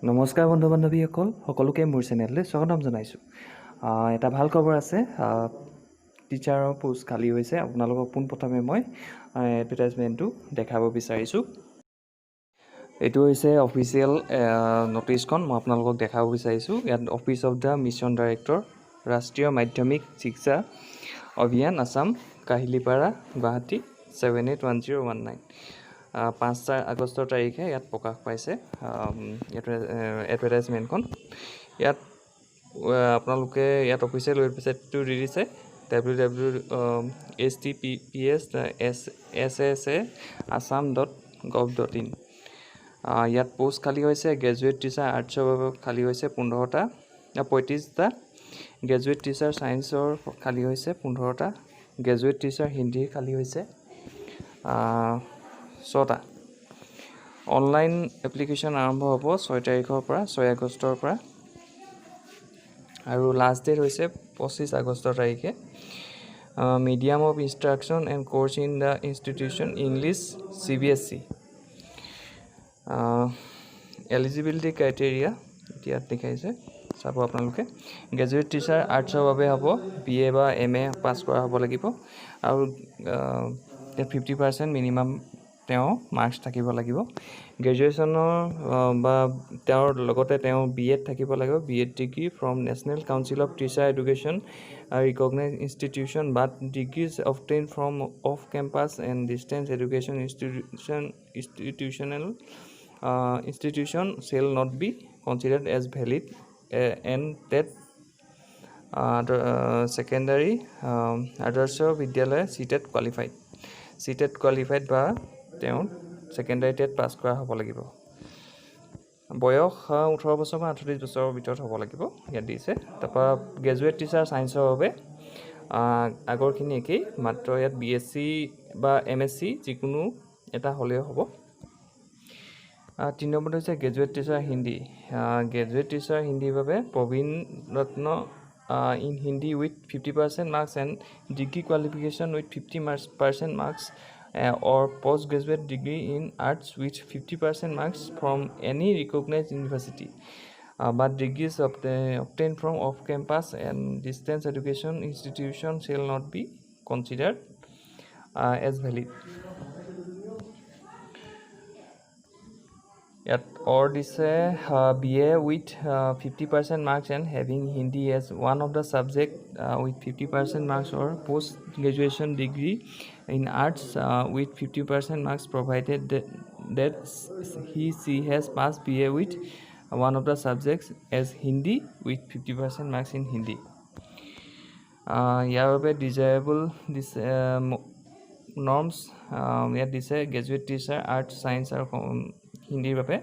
নমস্কাৰ বন্ধু বান্ধৱীসকল, সকলোকে মোৰ চেনেললৈ স্বাগতম জনাইছোঁ। এটা ভাল খবৰ আছে, টিচাৰৰ পোষ্ট খালী হৈছে। আপোনালোকক পোনপ্ৰথমে মই এডভাৰটাইজমেণ্টটো দেখাব বিচাৰিছোঁ। এইটো হৈছে অফিচিয়েল নটিচখন মই আপোনালোকক দেখাব বিচাৰিছোঁ। ইয়াত office of the mission director, ৰাষ্ট্ৰীয় মাধ্যমিক শিক্ষা অভিযান, আছাম, কাহিলীপাৰা, গুৱাহাটী 781019। 5 আগষ্টৰ তাৰিখে ইয়াত প্ৰকাশ পাইছে এডভাৰটাইজমেণ্টখন। ইয়াত আপোনালোকে ইয়াত অফিচিয়েল ৱেবছাইটটো দি দিছে www.https://assam.gov.in। ইয়াত পোষ্ট খালী হৈছে। গ্ৰেজুৱেট টিচাৰ আৰ্টছৰ বাবে খালী হৈছে 35টা, গ্ৰেজুৱেট টিচাৰ ছায়েন্সৰ খালী হৈছে 15টা, গ্ৰেজুৱেট টিচাৰ হিন্দীৰ খালী হৈছে 6টা। অনলাইন এপ্লিকেশ্যন আৰম্ভ হ'ব 6 তাৰিখৰ পৰা, 6 আগষ্টৰ পৰা, আৰু লাষ্ট ডেট হৈছে 25 আগষ্টৰ তাৰিখে। Medium of instruction and course in the institution English CBSE। Eligibility criteria ইয়াত দেখাইছে, চাব আপোনালোকে। গ্ৰেজুৱেট টিচাৰ আৰ্টছৰ বাবে হ'ব, BA বা MA পাছ কৰা হ'ব লাগিব, আৰু 50% মিনিমাম তেওঁ মাৰ্কছ থাকিব লাগিব। গ্ৰেজুৱেশ্যনৰ বা তেওঁৰ লগতে তেওঁ BEd থাকিব লাগিব, BEd degree from national council of teacher education recognise institution, but degrees obtain from of campus and distance education institution shall not be considered as valid, and that secondary আদৰ্শ বিদ্যালয় CTET qualified বা তেওঁ secondary TET pass কৰা হ'ব লাগিব। বয়স 18 বছৰ বা 38 বছৰৰ ভিতৰত হ'ব লাগিব, ইয়াত দিছে। তাৰপৰা গ্ৰেজুৱেট টিচাৰ ছায়েন্সৰ বাবে আগৰখিনি একেই, মাত্ৰ ইয়াত BSc বা MSc যিকোনো এটা হ'লেও হ'ব। 3 নম্বৰটো হৈছে graduate teacher Hindi. Graduate teacher হিন্দীৰ বাবে Praveen Ratna in Hindi with 50% marks and degree qualification with 50% marks or postgraduate degree in arts with 50% marks from any recognized university, but degrees obtained from off-campus and distance education institution shall not be considered as valid. Yet or this BA with 50% marks and having Hindi as one of the subject with 50% marks, or post-graduation degree in arts with 50% marks, provided that she has passed BA with one of the subjects as Hindi with 50% marks in Hindi. ইয়াৰ বাবে ডিজায়াবল norms ইয়াত দিছে। Graduate teacher arts, science আৰু হিন্দীৰ বাবে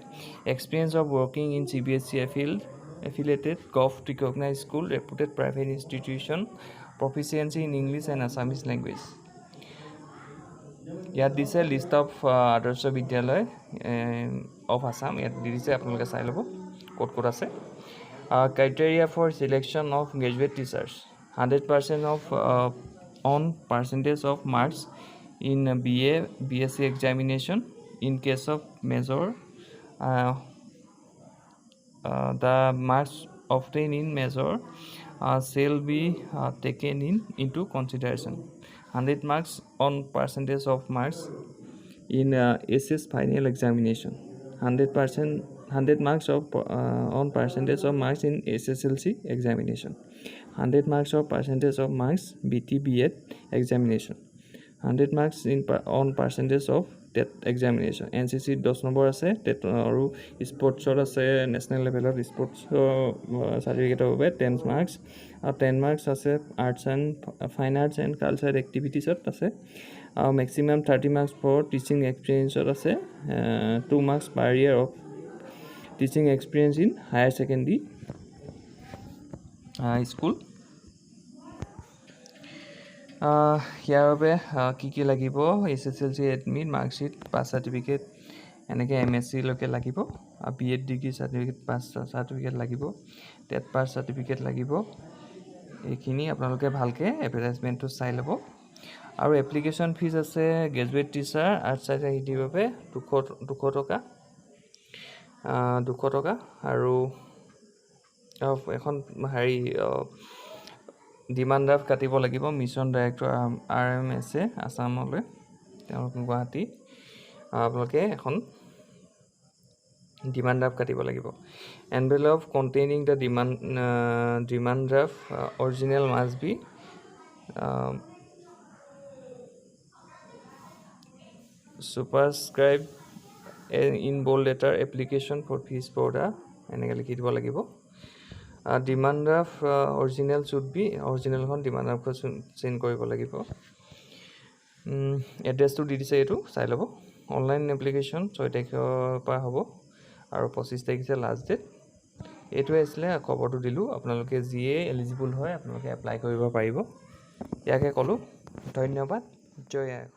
experience of working in CBSE affiliated gov recognized school, reputed private institution, proficiency in English and Assamese language। ইয়াত দিছে list of আদৰ্শ বিদ্যালয় অফ আছাম, ইয়াত দি দিছে, আপোনালোকে চাই ল'ব ক'ত ক'ত আছে। Criteria for selection of graduate teachers: 100% of on percentage of marks in BA BSc examination. In case of major, the marks obtained in major shall be taken into consideration. 100 marks on percentage of marks in SS final examination. 100 marks of on percentage of marks in SSLC examination. 100 marks of percentage of marks BT BEd examination. 100 marks on percentage of TET examination. NCC 10 number আছে, TET আৰু স্পৰ্টছত আছে, national লেভেলত sports চাৰ্টিফিকেটৰ বাবে 10 marks, আৰু 10 marks আছে arts and fine arts and cultural এক্টিভিটিছত আছে, আৰু মেক্সিমাম 30 মাৰ্কছ ফৰ টিচিং এক্সপিৰিয়েঞ্চত আছে, 2 marks per year of teaching experience in higher secondary school. ইয়াৰ বাবে কি লাগিব? SSLC admit, marksheet, pass certificate, এনেকৈ MSc লৈকে লাগিব, আৰু BEd degree certificate, pass certificate লাগিব, টেট পাছ চাৰ্টিফিকেট লাগিব। এইখিনি আপোনালোকে ভালকৈ এডভাৰটাইজমেণ্টটো চাই ল'ব। আৰু এপ্লিকেশ্যন ফিজ আছে গ্ৰেজুৱেট টিচাৰ আৰ্টছ ছায়েন্স হিন্দীৰ বাবে 200 টকা, 200 টকা আৰু এখন হেৰি ডিমাণ্ড ড্ৰাফ্ট কাটিব লাগিব মিছন ডাইৰেক্টৰ RMS আছামলৈ তেওঁলোক গুৱাহাটী আপোনালোকে এখন ডিমাণ্ড ড্ৰাফ্ট কাটিব লাগিব envelope containing the demand draft original must B superscribe in bold letter application for fees for the এনেকৈ লিখি দিব লাগিব demand draft original should be original এখন ডিমাণ্ড ড্ৰাফ্ট চেণ্ড কৰিব লাগিব এড্ৰেছটো দি দিছে এইটো চাই ল'ব অনলাইন এপ্লিকেশ্যন 6 তাৰিখৰ পৰা হ'ব আৰু 25 তাৰিখ লাষ্ট ডেট এইটোৱে আছিলে খবৰটো দিলোঁ আপোনালোকে যিয়ে এলিজিবল হয় আপোনালোকে এপ্লাই কৰিব পাৰিব ইয়াকে ক'লোঁ ধন্যবাদ জয় আই